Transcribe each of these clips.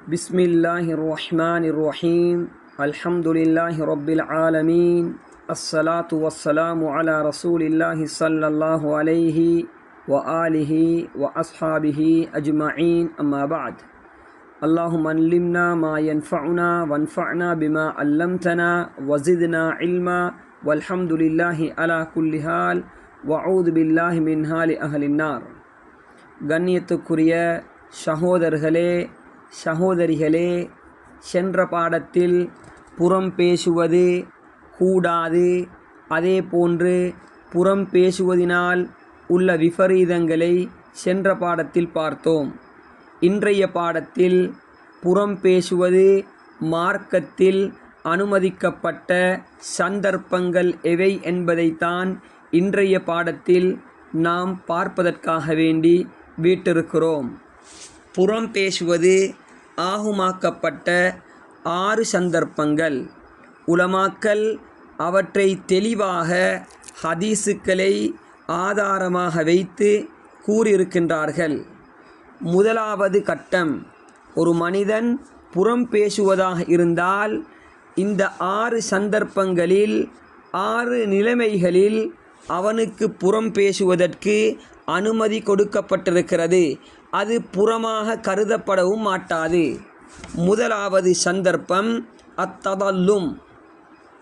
بسم الله الرحمن الرحيم الحمد لله رب العالمين الصلاة والسلام على رسول الله صلى الله عليه وآله وأصحابه أجمعين أما بعد اللهم علمنا ما ينفعنا وانفعنا بما علمتنا وزدنا علما والحمد لله على كل حال وأعوذ بالله من حال أهل النار. கண்ணியத்துக்குரிய சகோதரர்களே சகோதரிகளே, சென்ற பாடத்தில் புறம் பேசுவது கூடாது, அதே போன்று புறம் பேசுவதினால் உள்ள விபரீதங்களை சென்ற பாடத்தில் பார்த்தோம். இன்றைய பாடத்தில் புறம் பேசுவது மார்க்கத்தில் அனுமதிக்கப்பட்ட சந்தர்ப்பங்கள் எவை என்பதைத்தான் இன்றைய பாடத்தில் நாம் பார்ப்பதற்காக வேண்டி வீட்டிருக்கிறோம். புறம் பேசுவது ஆகுமாக்கப்பட்ட 6 சந்தர்ப்பங்கள். உலமாக்கள் அவற்றை தெளிவாக ஹதீஸுக்களை ஆதாரமாக வைத்து கூறியிருக்கின்றார்கள். முதலாவது கட்டம், ஒரு மனிதன் புறம் பேசுவதாக இருந்தால் இந்த 6 சந்தர்ப்பங்களில் 6 நிலைமைகளில் அவனுக்கு புறம் பேசுவதற்கு அனுமதி கொடுக்கப்பட்டிருக்கிறது. அது புறமாக கருதப்படவும் மாட்டாது. முதலாவது சந்தர்ப்பம் அத்ததல்லும்.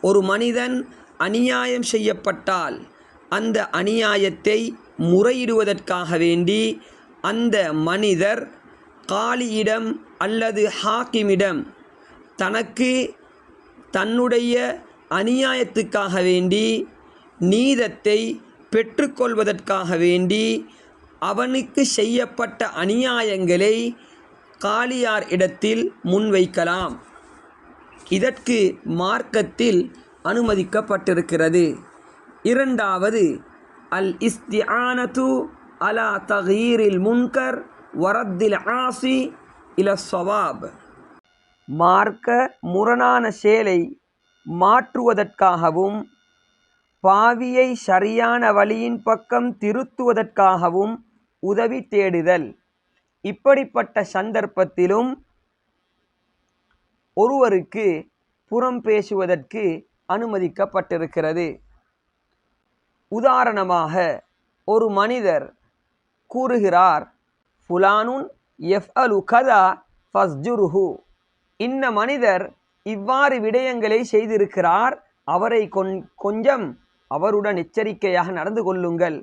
ஒரு மனிதன் அநியாயம் செய்யப்பட்டால் அந்த அநியாயத்தை முறையிடுவதற்காக வேண்டி அந்த மனிதர் காலியிடம் அல்லது ஹாக்கிமிடம் தனக்கு தன்னுடைய அநியாயத்துக்காக வேண்டி நீதத்தை பெற்றுக்கொள்வதற்காக வேண்டி அவனுக்கு செய்யப்பட்ட அநியாயங்களை காலியார் இடத்தில் முன்வைக்கலாம். இதற்கு மார்க்கத்தில் அனுமதிக்கப்பட்டிருக்கிறது. இரண்டாவது அல் இஸ்திஆனது அலா தகீரில் முன்கர் வரத்தில் ஆசி இல ஸவாப். மார்க்க முரணான செயலை மாற்றுவதற்காகவும் பாவியை சரியான வழியின் பக்கம் திருத்துவதற்காகவும் உதவி தேடுதல். இப்படிப்பட்ட சந்தர்ப்பத்திலும் ஒருவருக்கு புறம் பேசுவதற்கு அனுமதிக்கப்பட்டிருக்கிறது. உதாரணமாக, ஒரு மனிதர் கூறுகிறார், ஃபுலானுன் யஃப்அலு கதா ஃபஸ்ஜுருஹு. இந்த மனிதர் இவ்வாறு விடயங்களை செய்திருக்கிறார், அவரை கொஞ்சம் அவருடன் எச்சரிக்கையாக நடந்து கொள்ளுங்கள்.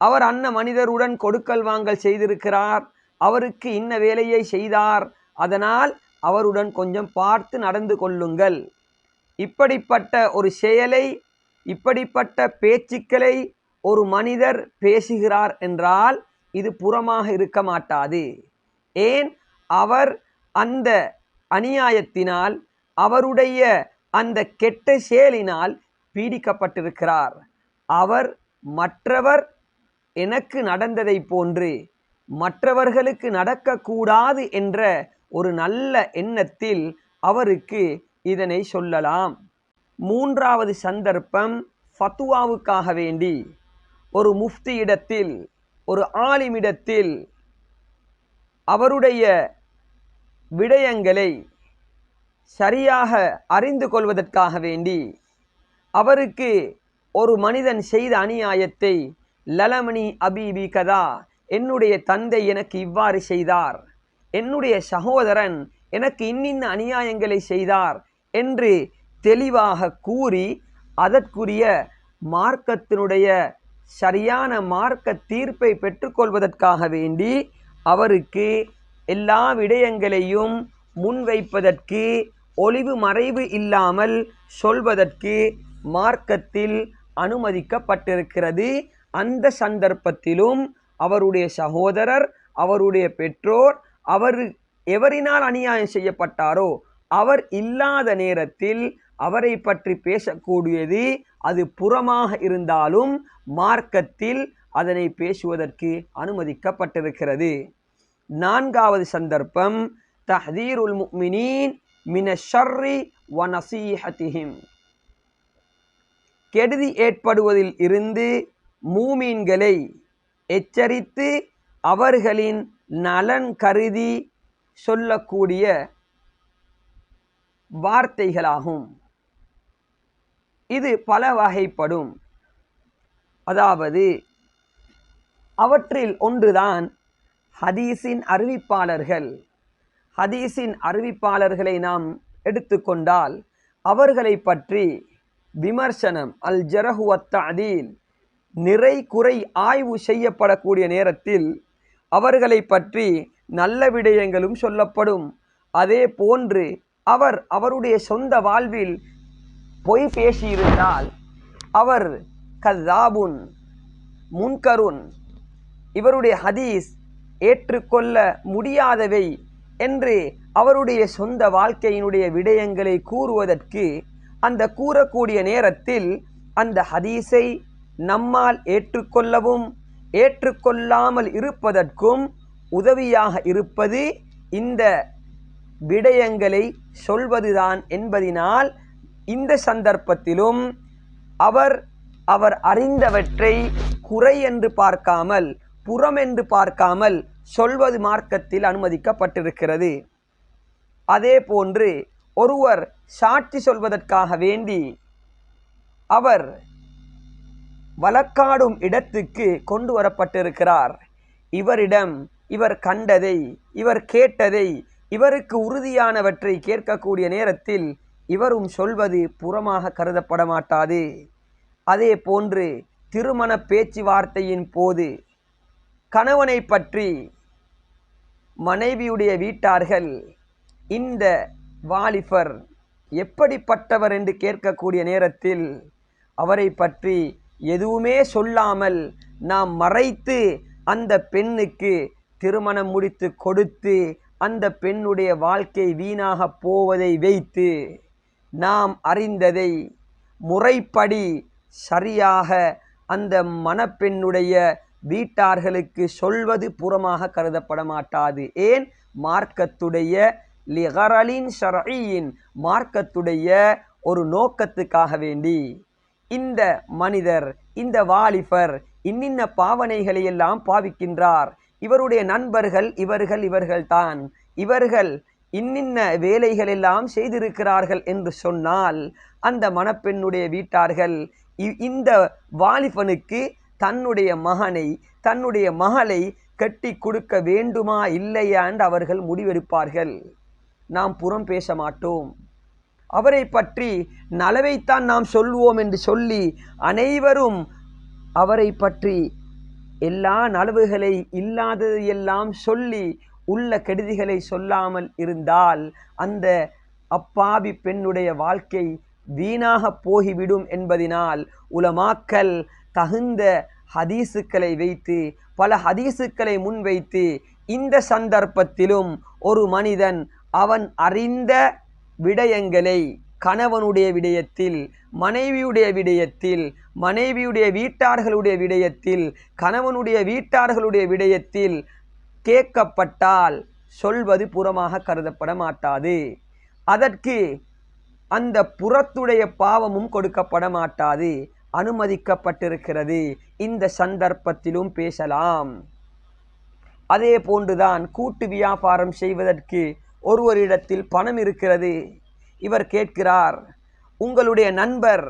அவர் அன்ன மனிதருடன் கொடுக்கல் வாங்கல் செய்திருக்கிறார், அவருக்கு இன்ன வேலையை செய்தார், அதனால் அவருடன் கொஞ்சம் பார்த்து நடந்து கொள்ளுங்கள். இப்படிப்பட்ட ஒரு செயலை, இப்படிப்பட்ட பேச்சுக்களை ஒரு மனிதர் பேசுகிறார் என்றால் இது புறமாக இருக்க மாட்டாது. ஏன்? அவர் அந்த அநியாயத்தினால், அவருடைய அந்த கெட்ட செயலினால் பீடிக்கப்பட்டிருக்கிறார். அவர் மற்றவர் எனக்கு நடந்ததை போன்று மற்றவர்களுக்கு நடக்கக்கூடாது என்ற ஒரு நல்ல எண்ணத்தில் அவருக்கு இதனை சொல்லலாம். மூன்றாவது சந்தர்ப்பம் ஃபத்துவாவுக்காக வேண்டி ஒரு முஃப்தியிடத்தில், ஒரு ஆலிமிடத்தில் அவருடைய விடயங்களை சரியாக அறிந்து கொள்வதற்காக வேண்டி அவருக்கு ஒரு மனிதன் செய்த அநியாயத்தை, லலமணி அபீபி கதா, என்னுடைய தந்தை எனக்கு இவ்வாறு செய்தார், என்னுடைய சகோதரன் எனக்கு இன்னின்ன அநியாயங்களை செய்தார் என்று தெளிவாக கூறி அதற்குரிய மார்க்கத்தினுடைய சரியான மார்க்க தீர்ப்பை பெற்றுக்கொள்வதற்காக வேண்டி அவருக்கு எல்லா விடயங்களையும் முன்வைப்பதற்கு, ஒளிவு மறைவு இல்லாமல் சொல்வதற்கு மார்க்கத்தில் அனுமதிக்கப்பட்டிருக்கிறது. அந்த சந்தர்ப்பத்திலும் அவருடைய சகோதரர், அவருடைய பெற்றோர், அவர் எவரினால் அநியாயம் செய்யப்பட்டாரோ அவர் இல்லாத நேரத்தில் அவரை பற்றி பேசக்கூடியது அது புறமாக இருந்தாலும் மார்க்கத்தில் அதனை பேசுவதற்கு அனுமதிக்கப்பட்டிருக்கிறது. நான்காவது சந்தர்ப்பம் தஹ்தீருல் முஃமினீன் மினஷ் ஷர்ரி வ நஸீஹத்திஹிம். கெடுதி ஏற்படுவதில் இருந்து மூமீன்களை எச்சரித்து அவர்களின் நலன் கருதி சொல்லக்கூடிய வார்த்தைகளாகும். இது பல வகைப்படும். அதாவது அவற்றில் ஒன்றுதான் ஹதீஸின் அறிவிப்பாளர்கள். ஹதீஸின் அறிவிப்பாளர்களை நாம் எடுத்துக்கொண்டால் அவர்களை பற்றி விமர்சனம், அல் ஜரஹு வத் தஅதீல், நிறை குறை ஆய்வு செய்யப்படக்கூடிய நேரத்தில் அவர்களை பற்றி நல்ல விடயங்களும் சொல்லப்படும். அதே போன்று அவருடைய சொந்த வாழ்வில் பொய் பேசியிருந்தால் அவர் கذாபுன், முன்கருன், இவருடைய ஹதீஸ் ஏற்றுக்கொள்ள முடியாதவை என்று அவருடைய சொந்த வாழ்க்கையினுடைய விடயங்களை கூறுவதற்கு அந்த கூறக்கூடிய நேரத்தில் அந்த ஹதீஸை நம்மால் ஏற்றுக்கொள்ளவும் ஏற்றுக்கொள்ளாமல் இருப்பதற்கும் உதவியாக இருப்பது இந்த விடயங்களை சொல்வதுதான் என்பதினால் இந்த சந்தர்ப்பத்திலும் அவர் அறிந்தவற்றை குறை என்று பார்க்காமல், புறம் என்று பார்க்காமல் சொல்வது மார்க்கத்தில் அனுமதிக்கப்பட்டிருக்கிறது. அதே போன்று ஒருவர் சாட்சி சொல்வதற்காக வேண்டி அவர் வழக்காடும் இடத்துக்கு கொண்டு வரப்பட்டிருக்கிறார். இவரிடம் இவர் கண்டதை, இவர் கேட்டதை, இவருக்கு உறுதியானவற்றை கேட்கக்கூடிய நேரத்தில் இவரும் சொல்வது புறமாக கருதப்பட மாட்டாது. அதே போன்று திருமண பேச்சுவார்த்தையின் போது கணவனை பற்றி மனைவியுடைய வீட்டார்கள் இந்த வாலிபர் எப்படிப்பட்டவர் என்று கேட்கக்கூடிய நேரத்தில் அவரை பற்றி எதுவுமே சொல்லாமல் நாம் மறைத்து அந்த பெண்ணுக்கு திருமணம் முடித்து கொடுத்து அந்த பெண்ணுடைய வாழ்க்கை வீணாக போவதை வைத்து நாம் அறிந்ததை முறைப்படி சரியாக அந்த மணப்பெண்ணுடைய வீட்டார்களுக்கு சொல்வது புறமாக கருதப்பட மாட்டாது. ஏன்? மார்க்கத்துடைய லிகரலின் ஷர்ஈயின், மார்க்கத்துடைய ஒரு நோக்கத்துக்காக வேண்டி இந்த மனிதர், இந்த வாலிபர் இன்னின்ன பாவனைகளை எல்லாம் பாவிக்கின்றார், இவருடைய நண்பர்கள் இவர்கள்தான், இவர்கள் இன்னின்ன வேலைகள் எல்லாம் செய்திருக்கிறார்கள் என்று சொன்னால் அந்த மணப்பெண்ணுடைய வீட்டார்கள் இந்த வாலிபனுக்கு தன்னுடைய மகனை, தன்னுடைய மகளை கட்டி கொடுக்க வேண்டுமா இல்லையா என்று அவர்கள் முடிவெடுப்பார்கள். நாம் புறம் பேச மாட்டோம். அவரை பற்றி நலவைத்தான் நாம் சொல்வோம் என்று சொல்லி அனைவரும் அவரை பற்றி எல்லா நலவுகளை இல்லாதது எல்லாம் சொல்லி உள்ள கெடுதிகளை சொல்லாமல் இருந்தால் அந்த அப்பாவி பெண்ணுடைய வாழ்க்கை வீணாக போகிவிடும் என்பதினால் உலமாக்கள் தகுந்த ஹதீசுக்களை வைத்து, பல ஹதீசுக்களை முன்வைத்து இந்த சந்தர்ப்பத்திலும் ஒரு மனிதன் அவன் அறிந்த விடயங்களை கணவனுடைய விடயத்தில், மனைவியுடைய விடயத்தில், மனைவியுடைய வீட்டார்களுடைய விடயத்தில், கணவனுடைய வீட்டார்களுடைய விடயத்தில் கேட்கப்பட்டால் சொல்வது புறமாக கருதப்பட மாட்டாது. அதற்கு அந்த புறத்துடைய பாவமும் கொடுக்கப்பட மாட்டாது, அனுமதிக்கப்பட்டிருக்கிறது. இந்த சந்தர்ப்பத்திலும் பேசலாம். அதே போன்றுதான் கூட்டு வியாபாரம் செய்வதற்கு ஒருவரிடத்தில் பணம் இருக்கிறது. இவர் கேட்கிறார், உங்களுடைய நண்பர்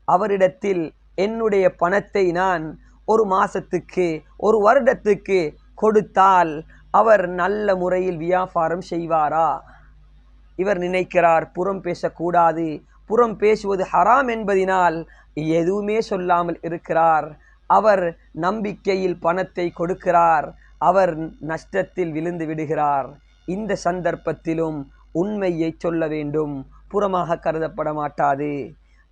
அவரிடத்தில் என்னுடைய பணத்தை நான் ஒரு மாசத்துக்கு, ஒரு வருடத்துக்கு கொடுத்தால் அவர் நல்ல முறையில் வியாபாரம் செய்வாரா? இவர் நினைக்கிறார் புறம் பேசக்கூடாது, புறம் பேசுவது ஹராம் என்பதினால் எதுவுமே சொல்லாமல் இருக்கிறார். அவர் நம்பிக்கையில் பணத்தை கொடுக்கிறார், அவர் நஷ்டத்தில் விழுந்து விடுகிறார். இந்த சந்தர்ப்பத்திலும் உண்மையை சொல்ல வேண்டும், புறமாக கருதப்பட மாட்டாது.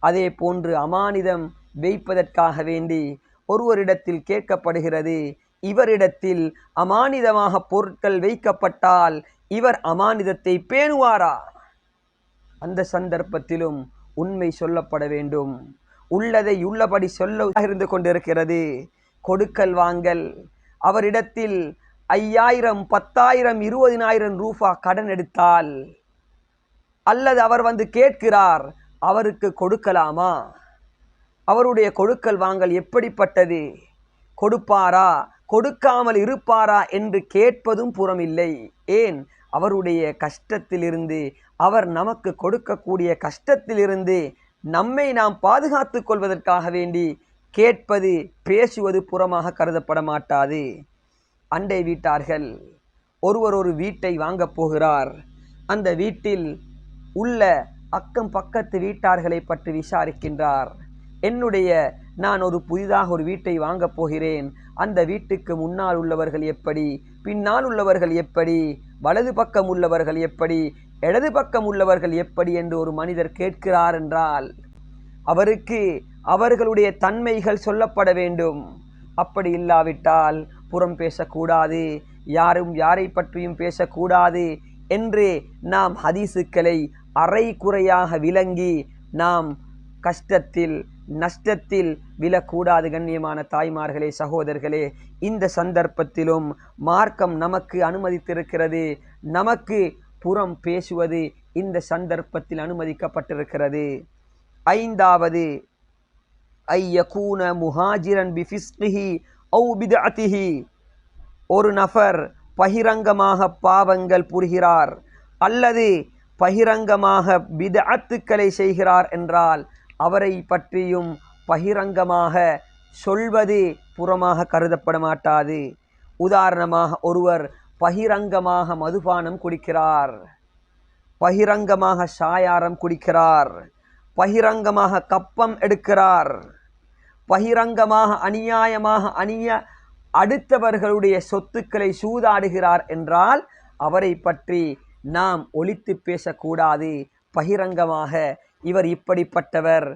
அதே போன்று அமானிதம் வைப்பதற்காக வேண்டி ஒருவரிடத்தில் கேட்கப்படுகிறது, இவரிடத்தில் அமானிதமாக பொருட்கள் வைக்கப்பட்டால் இவர் அமானிதத்தை பேணுவாரா? அந்த சந்தர்ப்பத்திலும் உண்மை சொல்லப்பட வேண்டும். உள்ளதை உள்ளபடி சொல்ல இருந்து கொண்டிருக்கிறது. கொடுக்கல் வாங்கல், அவரிடத்தில் 5000, 10,000, 20,000 ரூபாய் கடன் எடுத்தால் அல்லது அவர் வந்து கேட்கிறார், அவருக்கு கொடுக்கலாமா? அவருடைய கொடுக்கல் வாங்கல் எப்படிப்பட்டது? கொடுப்பாரா, கொடுக்காமல் இருப்பாரா என்று கேட்பதும் புறமில்லை. ஏன்? அவருடைய கஷ்டத்திலிருந்து, அவர் நமக்கு கொடுக்கக்கூடிய கஷ்டத்திலிருந்து நம்மை நாம் பாதுகாத்து கொள்வதற்காக வேண்டி கேட்பது, பேசுவது புறமாக கருதப்பட மாட்டாது. அண்டை வீட்டார்கள் ஒருவர் ஒரு வீட்டை வாங்கப் போகிறார். அந்த வீட்டில் உள்ள அக்கம் பக்கத்து வீட்டார்களை பற்றி விசாரிக்கின்றார். நான் ஒரு புதிதாக ஒரு வீட்டை வாங்கப் போகிறேன். அந்த வீட்டுக்கு முன்னால் உள்ளவர்கள் எப்படி, பின்னால் உள்ளவர்கள் எப்படி, வலது பக்கம் உள்ளவர்கள் எப்படி, இடது பக்கம் உள்ளவர்கள் எப்படி என்று ஒரு மனிதர் கேட்கிறார் என்றால் அவருக்கு அவர்களுடைய தன்மைகள் சொல்லப்பட வேண்டும். அப்படி இல்லாவிட்டால் புறம் பேசக்கூடாது, யாரும் யாரை பற்றியும் பேசக்கூடாது என்று நாம் ஹதீசுக்களை அரை குறையாக விளங்கி நாம் கஷ்டத்தில் நஷ்டத்தில் விழக்கூடாது. கண்ணியமான தாய்மார்களே, சகோதரர்களே, இந்த சந்தர்ப்பத்திலும் மார்க்கம் நமக்கு அனுமதித்திருக்கிறது. நமக்கு புறம் பேசுவது இந்த சந்தர்ப்பத்தில் அனுமதிக்கப்பட்டிருக்கிறது. ஐந்தாவது, ஐயகூன முஹாஜிரன் பிஃபிஸ்கிஹி அவு பித்அத்திஹி. ஒரு நபர் பகிரங்கமாக பாவங்கள் புரிகிறார் அல்லது பகிரங்கமாக பித்அத்துக்களை செய்கிறார் என்றால் அவரை பற்றியும் பகிரங்கமாக சொல்வது புறமாக கருதப்பட மாட்டாது. உதாரணமாக, ஒருவர் பகிரங்கமாக மதுபானம் குடிக்கிறார், பகிரங்கமாக சாயாரம் குடிக்கிறார், பகிரங்கமாக கப்பம் எடுக்கிறார், பகிரங்கமாக அநியாயமாக அடுத்தவர்களுடைய சொத்துக்களை சூதாடுகிறார் என்றால் அவரை பற்றி நாம் ஒளித்து பேசக்கூடாது. பகிரங்கமாக இவர் இப்படிப்பட்டவர்,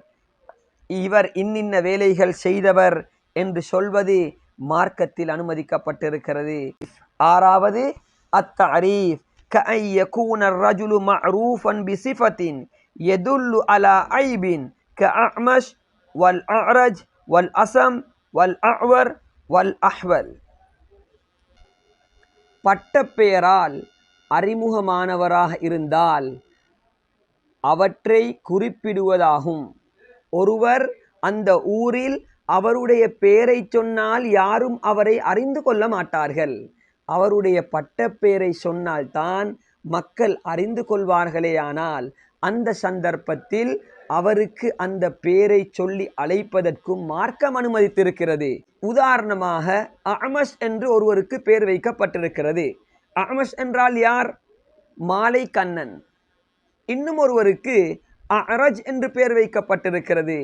இவர் இன்னின்ன வேலைகள் செய்தவர் என்று சொல்வது மார்க்கத்தில் அனுமதிக்கப்பட்டிருக்கிறது. ஆறாவது, அத்தஅரீஃப் கஅன் யகூன الرجل معروفا بصفة يدل على عيب كأعمش والأعرج والأصم والأعور والأحول. பட்டப்பெயரால் அறிமுகமானவராக இருந்தால் அவற்றை குறிப்பிடுவதாகும். ஒருவர் அந்த ஊரில் அவருடைய பெயரை சொன்னால் யாரும் அவரை அறிந்து கொள்ள மாட்டார்கள். அவருடைய பட்டப்பெயரை சொன்னால்தான் மக்கள் அறிந்து கொள்வார்களேயானால் அந்த சந்தர்ப்பத்தில் அவருக்கு அந்த பெயரை சொல்லி அழைப்பதற்கும் மார்க்கம் அனுமதித்திருக்கிறது. உதாரணமாக, அஹ்மஸ் என்று ஒருவருக்கு பெயர் வைக்கப்பட்டிருக்கிறது. அஹ்மஸ் என்றால் யார்? மாலை கண்ணன். இன்னும் ஒருவருக்கு அஅரஜ் என்று பெயர் வைக்கப்பட்டிருக்கிறது,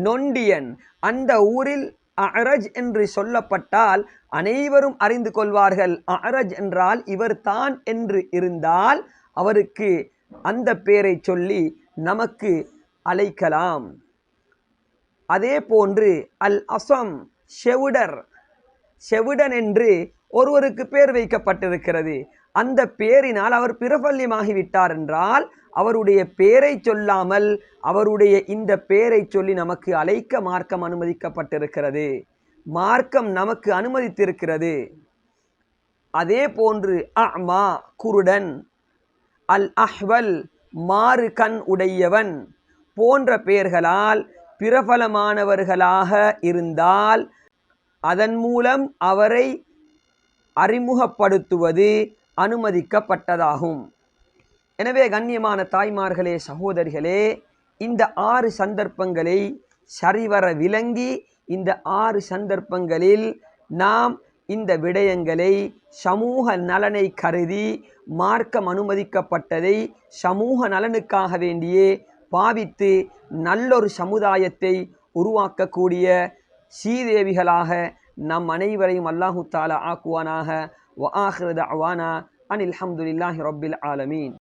நொண்டியன். அந்த ஊரில் அஅரஜ் என்று சொல்லப்பட்டால் அனைவரும் அறிந்து கொள்வார்கள், அஅரஜ் என்றால் இவர் தான் என்று இருந்தால் அவருக்கு அந்த பெயரை சொல்லி நமக்கு அழைக்கலாம். அதே போன்று அல் அசம், செவிடர், செவிடன் என்று ஒருவருக்கு பெயர் வைக்கப்பட்டிருக்கிறது. அந்த பெயரினால் அவர் பிரபல்யமாகிவிட்டார் என்றால் அவருடைய பெயரை சொல்லாமல் அவருடைய இந்த பெயரை சொல்லி நமக்கு அழைக்க மார்க்கம் அனுமதிக்கப்பட்டிருக்கிறது, மார்க்கம் நமக்கு அனுமதித்திருக்கிறது. அதே போன்று அமா, குருடன், அல் அஹ்வல், மாறு கண் உடையவன் போன்ற பெயர்களால் பிரபலமானவர்களாக இருந்தால் அதன் மூலம் அவரை அறிமுகப்படுத்துவது அனுமதிக்கப்பட்டதாகும். எனவே கண்ணியமான தாய்மார்களே, சகோதரிகளே, இந்த 6 சந்தர்ப்பங்களை சரிவர விளங்கி இந்த 6 சந்தர்ப்பங்களில் நாம் இந்த விடயங்களை சமூக நலனை கருதி மார்க்கம் அனுமதிக்கப்பட்டதை சமூக நலனுக்காக வேண்டியே பாவித்து நல்லொரு சமுதாயத்தை உருவாக்கக்கூடிய சீதேவிகளாக நம் அனைவரையும் அல்லாஹு தஆலா ஆக்குவானாக. வ ஆகிரு தஅவானா அனில் ஹம்துலில்லாஹி ரப்பில் ஆலமீன்.